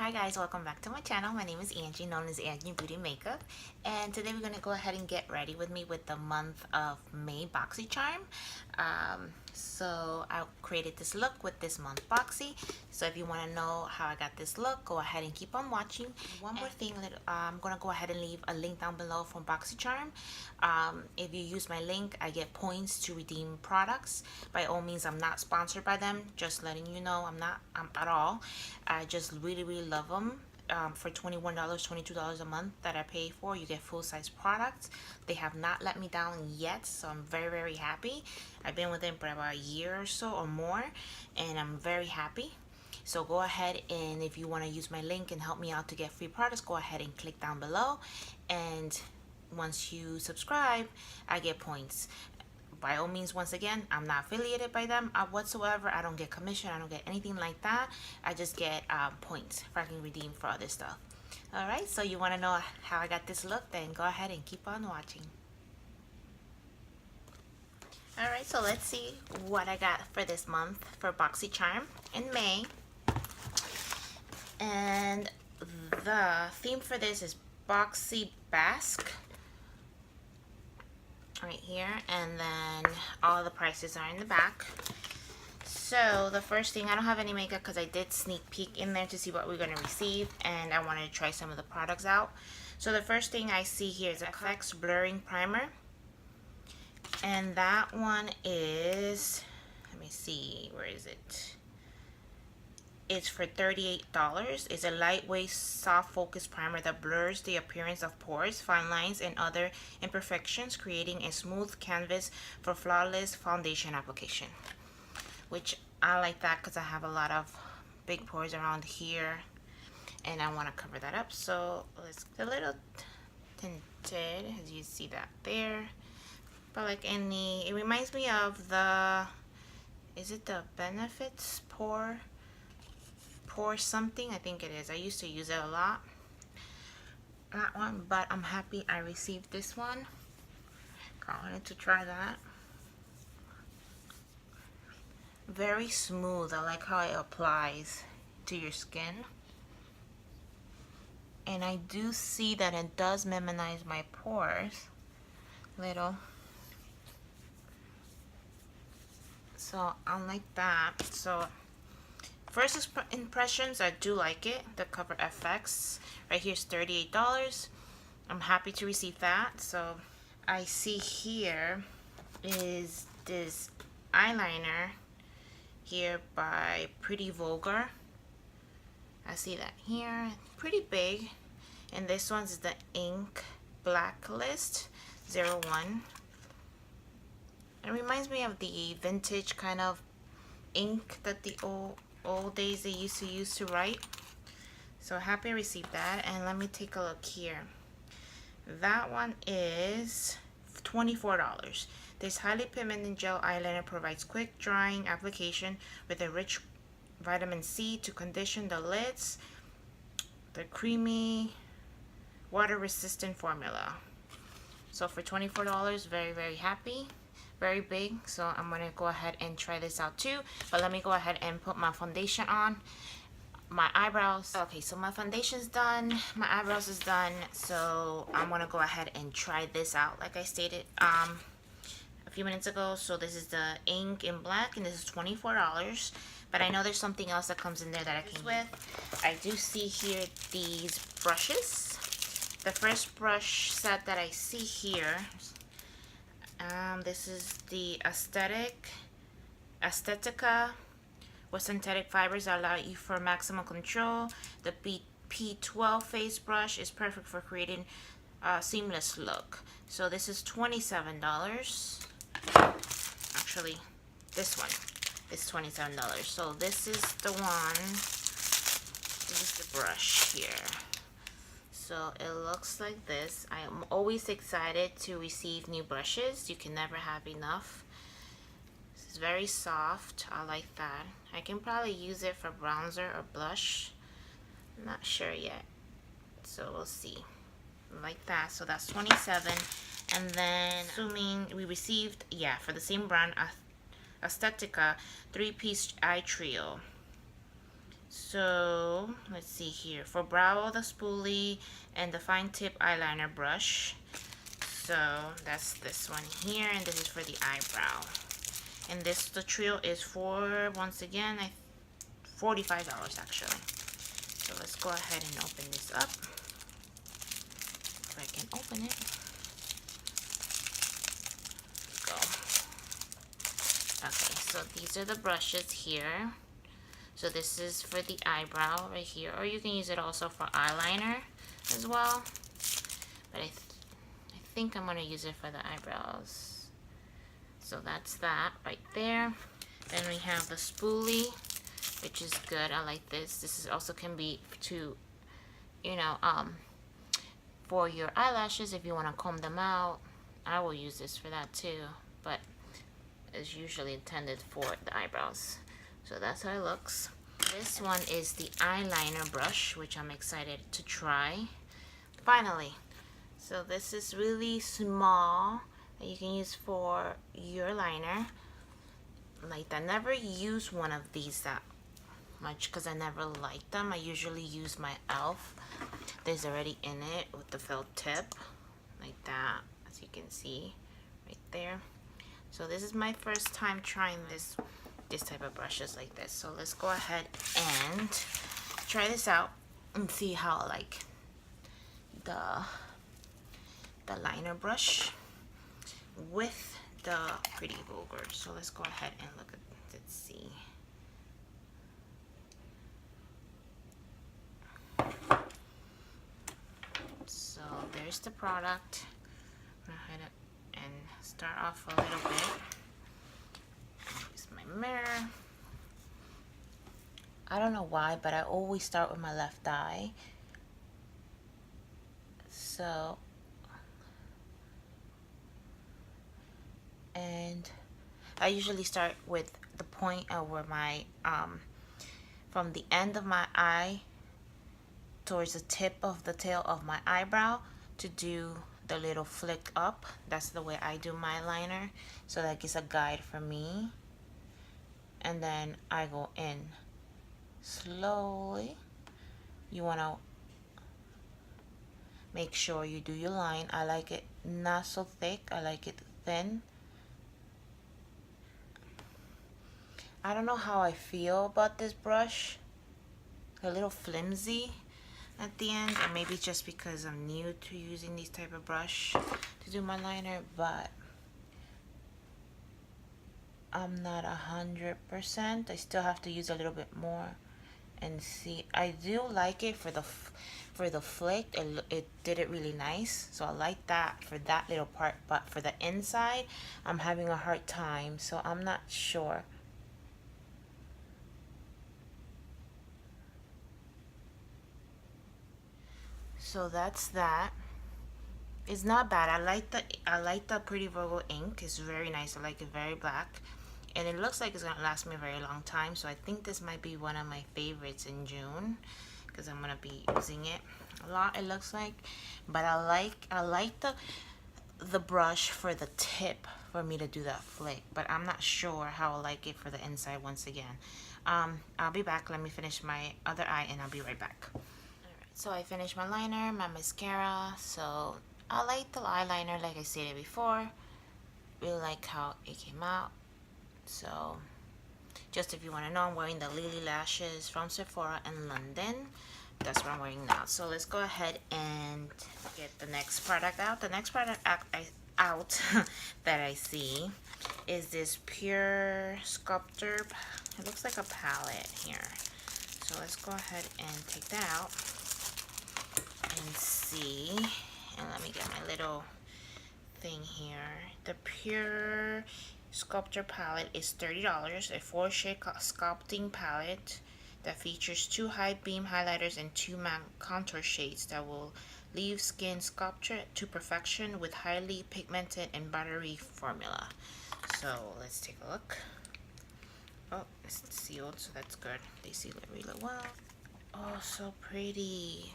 Hi guys, welcome back to my channel. My name is Angie, known as Angie Beauty Makeup, and today we're going to go ahead and get ready with me with the month of May Boxycharm. So I created this look with this month Boxy. So if you want to know how I got this look, go ahead and keep on watching. One more thing, I'm going to go ahead and leave a link down below from Boxycharm. If you use my link, I get points to redeem products. By all means, I'm not sponsored by them, just letting you know I'm not at all. I just really love them. For $21, $22 a month that I pay for, you get full-size products. They have not let me down yet, so I'm very happy. I've been with them for about a year or so or more, and I'm very happy. So go ahead, and if you want to use my link and help me out to get free products, go ahead and click down below, and once you subscribe, I get points. By all means, once again, I'm not affiliated by them whatsoever. I don't get commission, I don't get anything like that. I just get points if I can redeem for other stuff. Alright, so you want to know how I got this look, then go ahead and keep on watching. Alright, so let's see what I got for this month for Boxycharm in May. And the theme for this is Boxy Basque. Right here, and then all the prices are in the back. So the first thing, I don't have any makeup because I did sneak peek in there to see what we're going to receive, and I wanted to try some of the products out. So the first thing I see here is a CoverFX blurring primer, and that one is, let me see, where is it? It's for $38. It's a lightweight, soft focus primer that blurs the appearance of pores, fine lines, and other imperfections, creating a smooth canvas for flawless foundation application. Which I like that because I have a lot of big pores around here, and I want to cover that up. So it's a little tinted, as you see that there. But like any, it reminds me of the, is it the Benefits Pore something? I think it is. I used to use it a lot, that one, but I'm happy I received this one. I wanted to try that. Very smooth. I like how it applies to your skin, and I do see that it does minimize my pores little, so I like that. So first impressions, I do like it. The CoverFX right here is $38. I'm happy to receive that. So I see here is this eyeliner here by Pretty Vulgar. I see that here, pretty big. And this one's the Ink Blacklist 01. It reminds me of the vintage kind of ink that the old days they used to use to write. So happy I received that. And let me take a look here. That one is $24. This highly pigmented gel eyeliner provides quick drying application with a rich vitamin C to condition the lids. The creamy water resistant formula. So for $24, very happy. Very big, so I'm gonna go ahead and try this out too. But let me go ahead and put my foundation on. My eyebrows. Okay, so my foundation's done, my eyebrows is done, so I'm gonna go ahead and try this out like I stated a few minutes ago. So this is the Ink in Black, and this is $24. But I know there's something else that comes in there that I can with. I do see here these brushes. The first brush set that I see here, this is the Aesthetica with synthetic fibers that allow you for maximum control. The P12 face brush is perfect for creating a seamless look. So this is $27. Actually, this one is $27. So this is the one. This is the brush here. So it looks like this. I am always excited to receive new brushes. You can never have enough. This is very soft. I like that. I can probably use it for bronzer or blush. I'm not sure yet. So we'll see. Like that. So that's $27. And then assuming we received, yeah, for the same brand, Aesthetica 3-piece eye trio. So let's see here. For brow, the spoolie and the fine tip eyeliner brush. So that's this one here, and this is for the eyebrow. And the trio is for, once again, $45 actually. So let's go ahead and open this up. If I can open it. Go. Okay, so these are the brushes here. So this is for the eyebrow right here, or you can use it also for eyeliner as well. But I think I'm gonna use it for the eyebrows. So that's that right there. Then we have the spoolie, which is good. I like this. This is also can be to, you know, for your eyelashes if you want to comb them out. I will use this for that too, but it's usually intended for the eyebrows. So that's how it looks. This one is the eyeliner brush, which I'm excited to try. Finally. So this is really small that you can use for your liner. Like, I never use one of these that much because I never like them. I usually use my e.l.f. There's already in it with the felt tip, like that, as you can see right there. So this is my first time trying this type of brushes like this. So let's go ahead and try this out and see how I like the liner brush with the Pretty Vulgar. So let's go ahead and look at, let's see. So there's the product. I'm gonna head up and start off a little bit. Use my mirror. I don't know why, but I always start with my left eye. So, and I usually start with the point of where my, from the end of my eye towards the tip of the tail of my eyebrow to do the little flick up. That's the way I do my liner. So that gives a guide for me. And then I go in slowly. You want to make sure you do your line. I like it not so thick. I like it thin. I don't know how I feel about this brush. A little flimsy at the end, or maybe just because I'm new to using these type of brush to do my liner, but I'm not 100%. I still have to use a little bit more and see. I do like it for the flick. It did it really nice, so I like that for that little part. But for the inside, I'm having a hard time, so I'm not sure. So that's that. It's not bad. I like the Pretty Vulgar ink. It's very nice. I like it very black. And it looks like it's gonna last me a very long time. So I think this might be one of my favorites in June, because I'm gonna be using it a lot, it looks like. But I like the brush for the tip for me to do that flick. But I'm not sure how I like it for the inside once again. I'll be back. Let me finish my other eye and I'll be right back. So I finished my liner, my mascara. So I like the eyeliner, like I stated before. Really like how it came out. So just if you want to know, I'm wearing the Lily lashes from Sephora in London. That's what I'm wearing now. So let's go ahead and get the next product out. The next product out that I see is this Pur Sculptor. It looks like a palette here. So let's go ahead and take that out and see. And let me get my little thing here. The Pur Sculptor Palette is $30. A 4-shade sculpting palette that features 2 high beam highlighters and 2 matte contour shades that will leave skin sculpture to perfection with highly pigmented and buttery formula. So let's take a look. Oh, it's sealed, so that's good. They seal it really well. Oh, so pretty.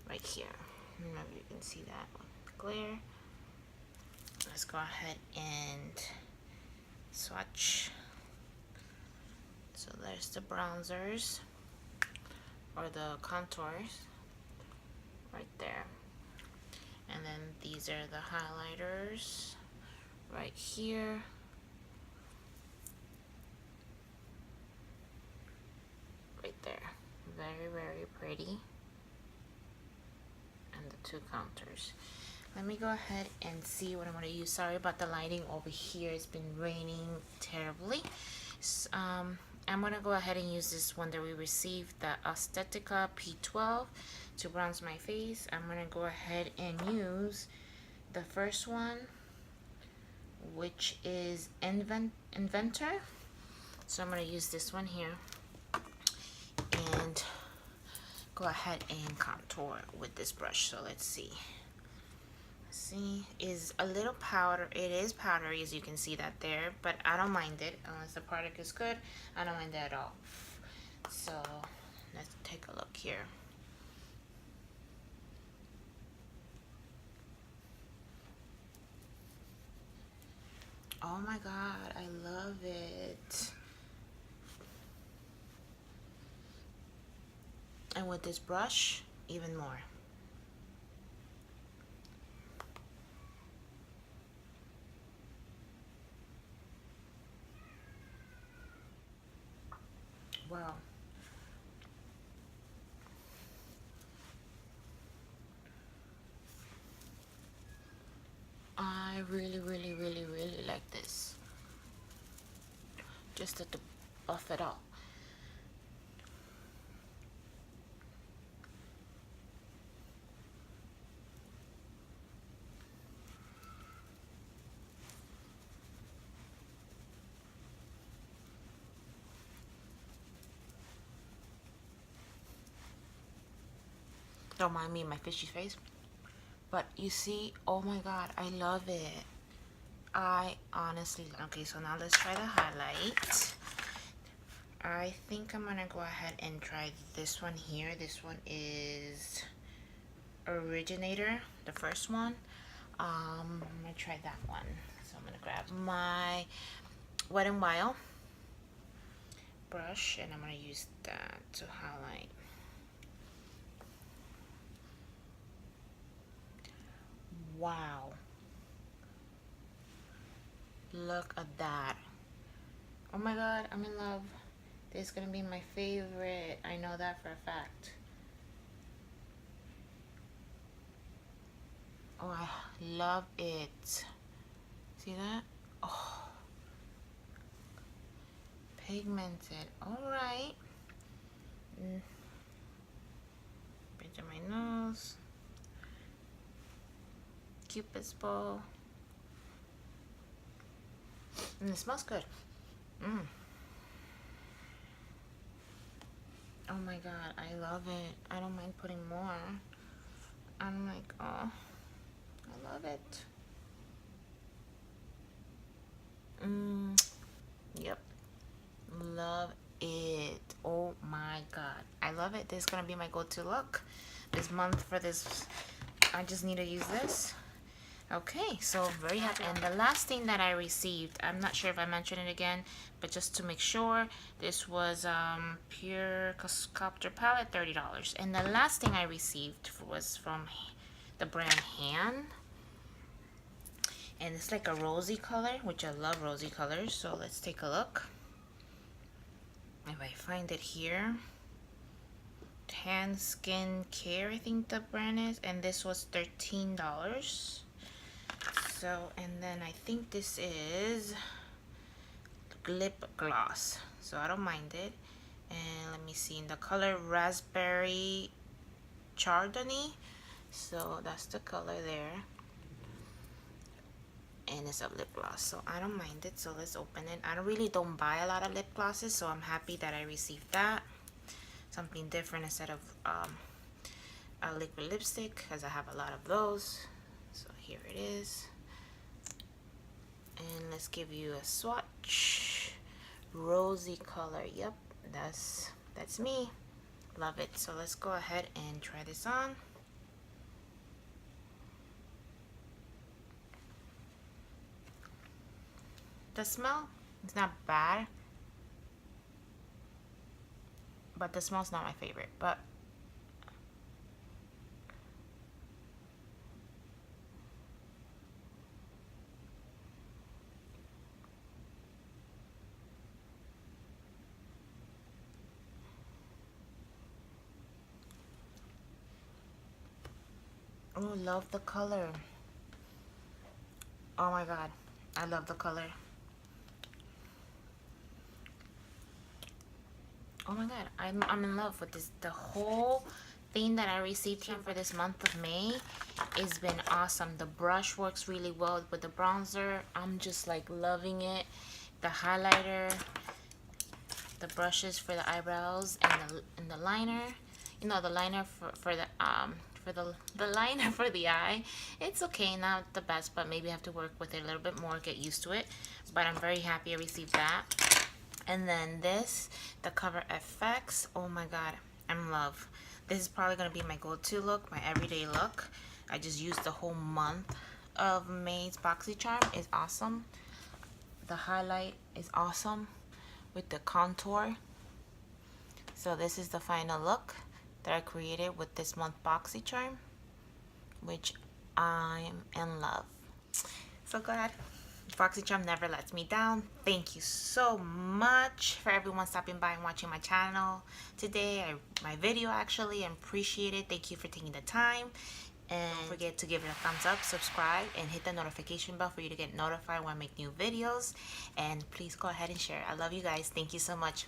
Right here. I don't know if you can see that with the glare. Let's go ahead and swatch. So there's the bronzers. or the contours right there. And then these are the highlighters right here. Right there. Very, very pretty. And the two contours. Let me go ahead and see what I'm going to use. Sorry about the lighting over here. It's been raining terribly. So, I'm going to go ahead and use this one that we received, the Aesthetica P12, to bronze my face. I'm going to go ahead and use the first one, which is Inventor. So I'm going to use this one here and go ahead and contour with this brush. So let's see. See, is a little powder. It is powdery, as you can see that there, but I don't mind it unless the product is good. I don't mind that at all. So let's take a look here. Oh my god, I love it. And with this brush, even more. Wow. I really, really, really, really like this. Just to buff it out. Don't mind me and my fishy face. But you see, oh my god, I love it. I honestly, okay, so now let's try the highlight. I think I'm gonna go ahead and try this one here. This one is Originator, the first one. I'm gonna try that one. So I'm gonna grab my Wet n Wild brush and I'm gonna use that to highlight. Wow. Look at that. Oh my god, I'm in love. This is gonna be my favorite. I know that for a fact. Oh, I love it. See that? Oh. Pigmented. Alright. Bridge of my nose. Cupid's bow. And it smells good. Oh my god, I love it. I don't mind putting more. I'm like, oh, I love it. Yep. Love it. Oh my god. I love it. This is gonna be my go-to look this month for this. I just need to use this. Okay, so very happy. And the last thing that I received, I'm not sure if I mentioned it again, but just to make sure, this was Pur Sculptor Palette, $30. And the last thing I received was from the brand Han. And it's like a rosy color, which I love rosy colors. So let's take a look. If I find it here. Han Skin Care, I think the brand is. And this was $13. So, and then I think this is Lipgloss. So I don't mind it. And let me see, in the color Raspberry Chardonnay. So that's the color there. And it's a lip gloss. So I don't mind it. So let's open it. I really don't buy a lot of lip glosses. So I'm happy that I received that. Something different instead of a liquid lipstick, because I have a lot of those. So here it is. And let's give you a swatch. Rosy color. Yep, that's me. Love it. So let's go ahead and try this on. The smell, it's not bad. but the smell's not my favorite. But oh, love the color. Oh my god, I love the color. Oh my god, I'm in love with this. The whole thing that I received here for this month of May has been awesome. The brush works really well with the bronzer. I'm just like loving it. The highlighter, the brushes for the eyebrows, and the liner. You know, the liner for the liner for the eye. It's okay, not the best, but maybe I have to work with it a little bit more, get used to it. But I'm very happy I received that. And then this, the CoverFX. Oh my god, I'm in love. This is probably gonna be my go-to look, my everyday look. I just used the whole month of May's Boxycharm. Is awesome. The highlight is awesome with the contour. So this is the final look that I created with this month Boxycharm, which I'm in love. So glad. Boxycharm never lets me down. Thank you so much for everyone stopping by and watching my channel today. My video actually. I appreciate it. Thank you for taking the time. And don't forget to give it a thumbs up, subscribe, and hit the notification bell for you to get notified when I make new videos. And please go ahead and share. I love you guys. Thank you so much.